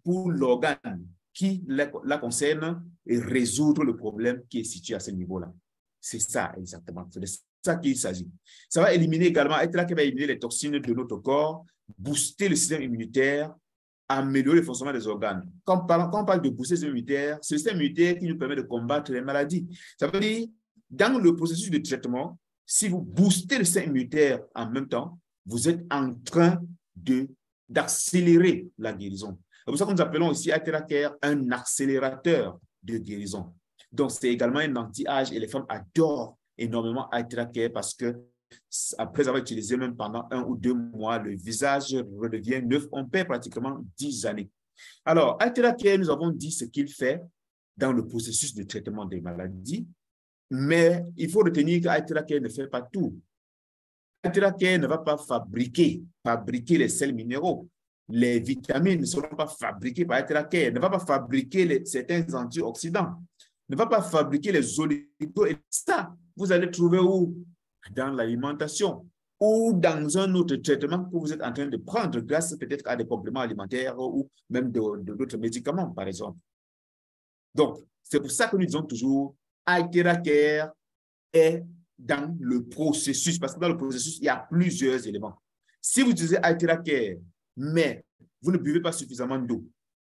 pour l'organe qui la concerne et résoudre le problème qui est situé à ce niveau-là. C'est ça exactement. C'est de ça qu'il s'agit. Ça va éliminer également, être là qui va éliminer les toxines de notre corps, booster le système immunitaire, améliorer le fonctionnement des organes. Quand on parle de booster le système immunitaire, c'est le système immunitaire qui nous permet de combattre les maladies. Ça veut dire, dans le processus de traitement, si vous boostez le système immunitaire en même temps, vous êtes en train d'accélérer la guérison. C'est pour ça que nous appelons aussi Aithera-Care un accélérateur de guérison. Donc, c'est également un anti-âge et les femmes adorent énormément Aithera-Care parce que après avoir utilisé même pendant 1 ou 2 mois, le visage redevient neuf. On perd pratiquement 10 années. Alors, Aithera-Care, nous avons dit ce qu'il fait dans le processus de traitement des maladies, mais il faut retenir qu'Aithera-Care ne fait pas tout. Aithera-Care ne va pas fabriquer les sels minéraux. Les vitamines ne seront pas fabriquées par Aithera-Care, ne va pas fabriquer certains antioxydants, ne va pas fabriquer les oligos. Et ça, vous allez trouver où? Dans l'alimentation ou dans un autre traitement que vous êtes en train de prendre grâce peut-être à des compléments alimentaires ou même d'autres médicaments, par exemple. Donc, c'est pour ça que nous disons toujours Aithera-Care est dans le processus, parce que dans le processus, il y a plusieurs éléments. Si vous utilisez Aithera-Care, mais vous ne buvez pas suffisamment d'eau,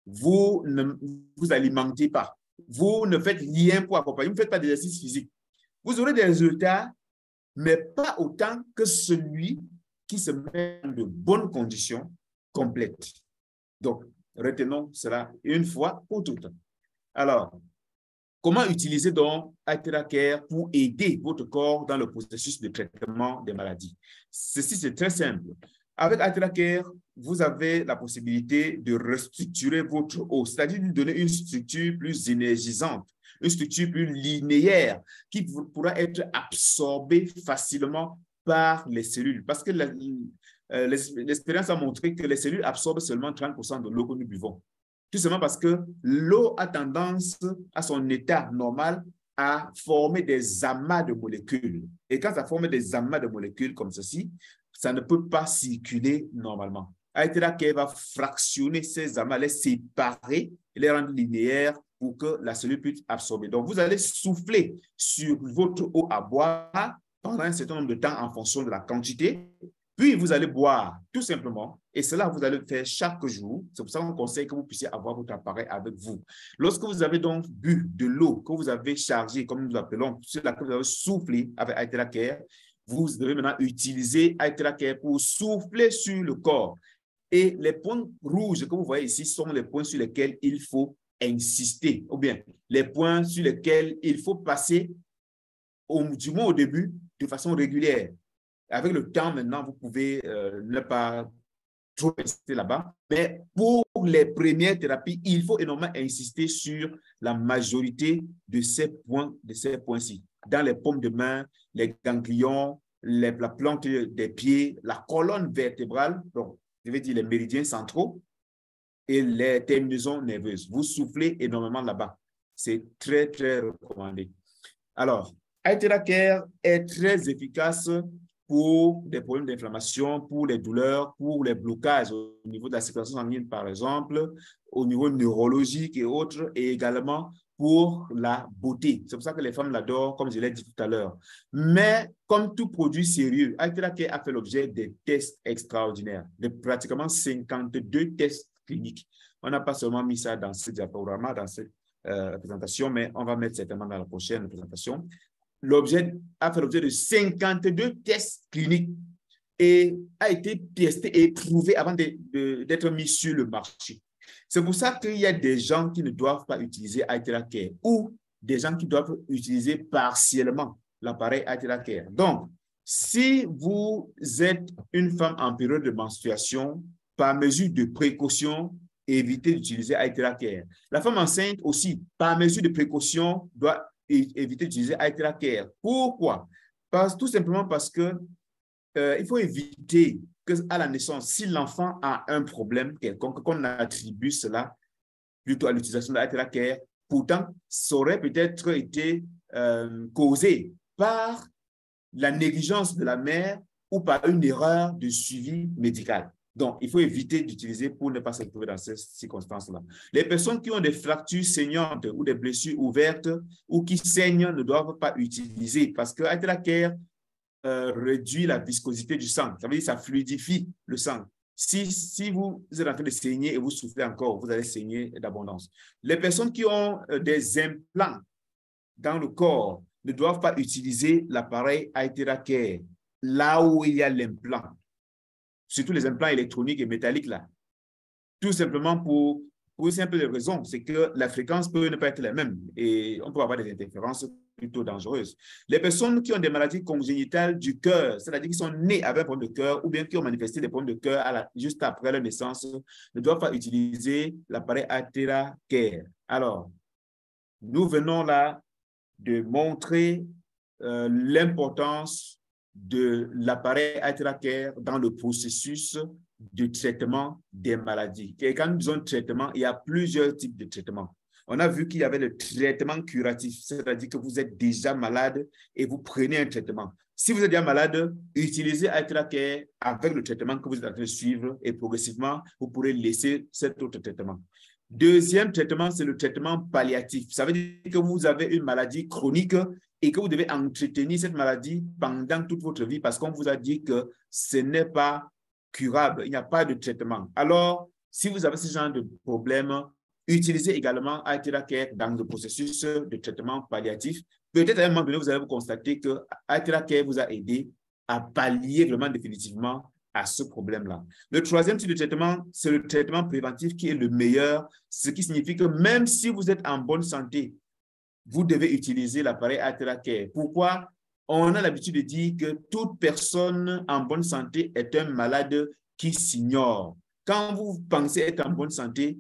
vous ne vous alimentez pas, vous ne faites rien pour accompagner, vous ne faites pas d'exercice physique, vous aurez des résultats, mais pas autant que celui qui se met dans de bonnes conditions complètes. Donc, retenons cela une fois pour toutes. Alors, comment utiliser donc Aithera-Care pour aider votre corps dans le processus de traitement des maladies? Ceci, c'est très simple. Avec Aithera-Care, vous avez la possibilité de restructurer votre eau, c'est-à-dire de donner une structure plus énergisante, une structure plus linéaire qui pourra être absorbée facilement par les cellules. Parce que l'expérience a montré que les cellules absorbent seulement 30% de l'eau que nous buvons. Tout simplement parce que l'eau a tendance, à son état normal, à former des amas de molécules. Et quand ça forme des amas de molécules comme ceci, ça ne peut pas circuler normalement. Aithera-Care va fractionner ces amas, les séparer et les rendre linéaires pour que la cellule puisse absorber. Donc, vous allez souffler sur votre eau à boire pendant un certain nombre de temps en fonction de la quantité. Puis, vous allez boire tout simplement. Et cela, vous allez le faire chaque jour. C'est pour ça qu'on conseille que vous puissiez avoir votre appareil avec vous. Lorsque vous avez donc bu de l'eau, que vous avez chargé, comme nous l'appelons, sur laquelle vous avez soufflé avec Aithera-Care, vous devez maintenant utiliser Aithera-Care pour souffler sur le corps. Et les points rouges que vous voyez ici sont les points sur lesquels il faut insister, ou bien les points sur lesquels il faut passer, du moins au début, de façon régulière. Avec le temps, maintenant, vous pouvez ne pas trop insister là-bas. Mais pour les premières thérapies, il faut énormément insister sur la majorité de ces points-ci. Dans les paumes de main, les ganglions, la plante des pieds, la colonne vertébrale, donc, je vais dire les méridiens centraux et les terminaisons nerveuses. Vous soufflez énormément là-bas. C'est très, très recommandé. Alors, Aithera-Care est très efficace pour des problèmes d'inflammation, pour les douleurs, pour les blocages au niveau de la circulation sanguine, par exemple, au niveau neurologique et autres, et également pour la beauté. C'est pour ça que les femmes l'adorent, comme je l'ai dit tout à l'heure. Mais comme tout produit sérieux, Aithera-Care a fait l'objet des tests extraordinaires, de pratiquement 52 tests cliniques. On n'a pas seulement mis ça dans ce diaporama, dans cette présentation, mais on va mettre certainement dans la prochaine présentation. L'objet a fait l'objet de 52 tests cliniques et a été testé et prouvé avant d'être mis sur le marché. C'est pour ça qu'il y a des gens qui ne doivent pas utiliser Aithera-Care ou des gens qui doivent utiliser partiellement l'appareil Aithera-Care. Donc, si vous êtes une femme en période de menstruation, par mesure de précaution, évitez d'utiliser Aithera-Care. La femme enceinte aussi, par mesure de précaution, doit éviter d'utiliser Aithera-Care. Pourquoi? Tout simplement parce que il faut éviter qu'à la naissance, si l'enfant a un problème quelconque, qu'on attribue cela plutôt à l'utilisation de Aithera-Care, pourtant, ça aurait peut-être été causé par la négligence de la mère ou par une erreur de suivi médical. Donc, il faut éviter d'utiliser pour ne pas se trouver dans ces circonstances-là. Les personnes qui ont des fractures saignantes ou des blessures ouvertes ou qui saignent ne doivent pas utiliser parce que Hydracare réduit la viscosité du sang. Ça veut dire que ça fluidifie le sang. Si vous êtes en train de saigner et vous souffrez encore, vous allez saigner d'abondance. Les personnes qui ont des implants dans le corps ne doivent pas utiliser l'appareil Hydracare là où il y a l'implant. Surtout les implants électroniques et métalliques là. Tout simplement pour une simple raison, c'est que la fréquence peut ne pas être la même et on peut avoir des interférences plutôt dangereuses. Les personnes qui ont des maladies congénitales du cœur, c'est-à-dire qui sont nées avec un problème de cœur ou bien qui ont manifesté des problèmes de cœur juste après leur naissance, ne doivent pas utiliser l'appareil Hydracare. Alors, nous venons là de montrer l'importance de l'appareil Hydracare dans le processus de traitement des maladies. Et quand nous disons traitement, il y a plusieurs types de traitements. On a vu qu'il y avait le traitement curatif, c'est-à-dire que vous êtes déjà malade et vous prenez un traitement. Si vous êtes déjà malade, utilisez Hydracare avec le traitement que vous êtes en train de suivre et progressivement, vous pourrez laisser cet autre traitement. Deuxième traitement, c'est le traitement palliatif. Ça veut dire que vous avez une maladie chronique et que vous devez entretenir cette maladie pendant toute votre vie parce qu'on vous a dit que ce n'est pas curable, il n'y a pas de traitement. Alors, si vous avez ce genre de problème, utilisez également Hydracare dans le processus de traitement palliatif. Peut-être à un moment donné, vous allez vous constater que Hydracare vous a aidé à pallier vraiment définitivement à ce problème-là. Le troisième type de traitement, c'est le traitement préventif qui est le meilleur, ce qui signifie que même si vous êtes en bonne santé, vous devez utiliser l'appareil Hydracare. Pourquoi? On a l'habitude de dire que toute personne en bonne santé est un malade qui s'ignore. Quand vous pensez être en bonne santé,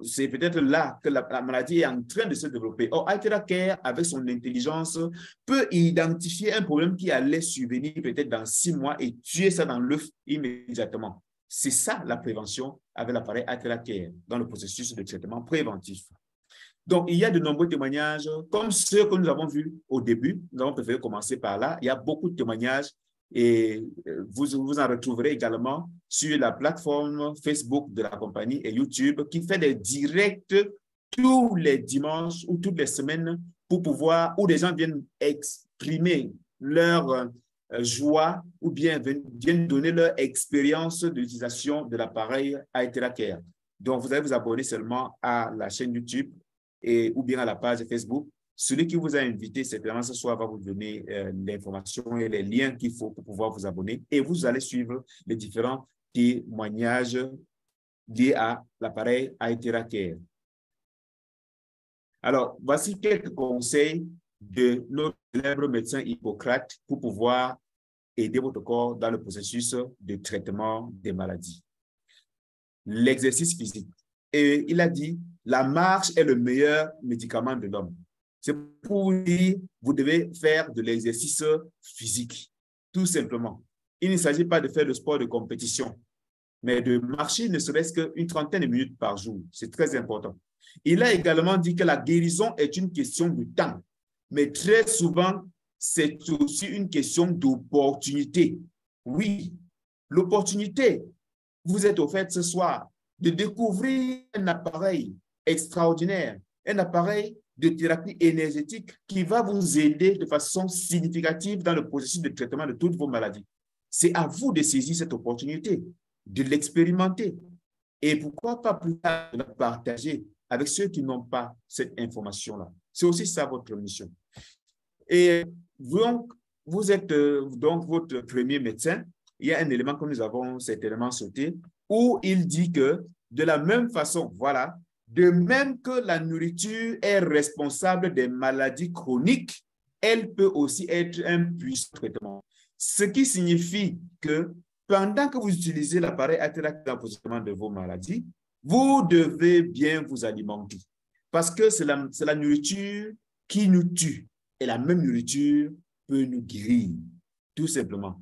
c'est peut-être là que la maladie est en train de se développer. Or, Hydracare, avec son intelligence, peut identifier un problème qui allait survenir peut-être dans 6 mois et tuer ça dans l'œuf immédiatement. C'est ça la prévention avec l'appareil Hydracare dans le processus de traitement préventif. Donc, il y a de nombreux témoignages, comme ceux que nous avons vus au début. Nous avons préféré commencer par là. Il y a beaucoup de témoignages et vous en retrouverez également sur la plateforme Facebook de la compagnie et YouTube qui fait des directs tous les dimanches ou toutes les semaines pour pouvoir, où des gens viennent exprimer leur joie ou bien viennent donner leur expérience d'utilisation de l'appareil Hydracare. Donc, vous allez vous abonner seulement à la chaîne YouTube ou bien à la page Facebook. Celui qui vous a invité, certainement ce soir, va vous donner l'information et les liens qu'il faut pour pouvoir vous abonner et vous allez suivre les différents témoignages liés à l'appareil Hydracare. Alors, voici quelques conseils de notre célèbre médecin Hippocrate pour pouvoir aider votre corps dans le processus de traitement des maladies. L'exercice physique. Et il a dit, la marche est le meilleur médicament de l'homme. C'est pour vous dire, vous devez faire de l'exercice physique, tout simplement. Il ne s'agit pas de faire le sport de compétition, mais de marcher ne serait-ce qu'une trentaine de minutes par jour. C'est très important. Il a également dit que la guérison est une question de temps, mais très souvent, c'est aussi une question d'opportunité. Oui, l'opportunité. Vous êtes offerte ce soir de découvrir un appareil extraordinaire, un appareil de thérapie énergétique qui va vous aider de façon significative dans le processus de traitement de toutes vos maladies. C'est à vous de saisir cette opportunité, de l'expérimenter. Et pourquoi pas plus tard de la partager avec ceux qui n'ont pas cette information-là. C'est aussi ça votre mission. Et donc, vous êtes donc votre premier médecin. Il y a un élément que nous avons certainement sauté où il dit que de la même façon, voilà, de même que la nourriture est responsable des maladies chroniques, elle peut aussi être un puissant traitement. Ce qui signifie que pendant que vous utilisez l'appareil Hydracare dans le traitement de vos maladies, vous devez bien vous alimenter. Parce que c'est la nourriture qui nous tue. Et la même nourriture peut nous guérir, tout simplement.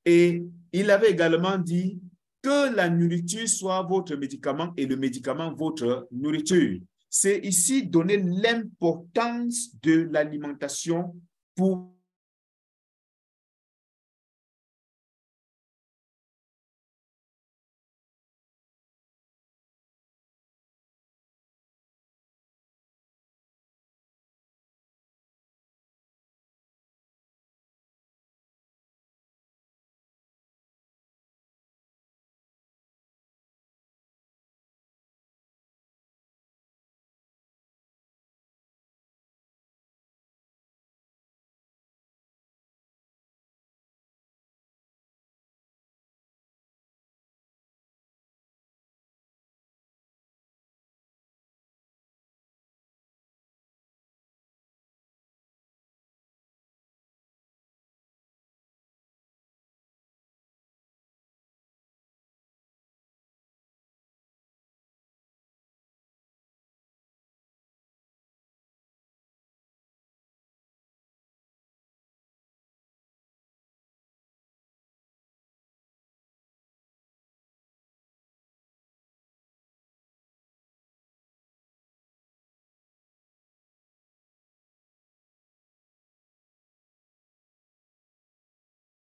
Et il avait également dit que la nourriture soit votre médicament et le médicament votre nourriture. C'est ici donner l'importance de l'alimentation pour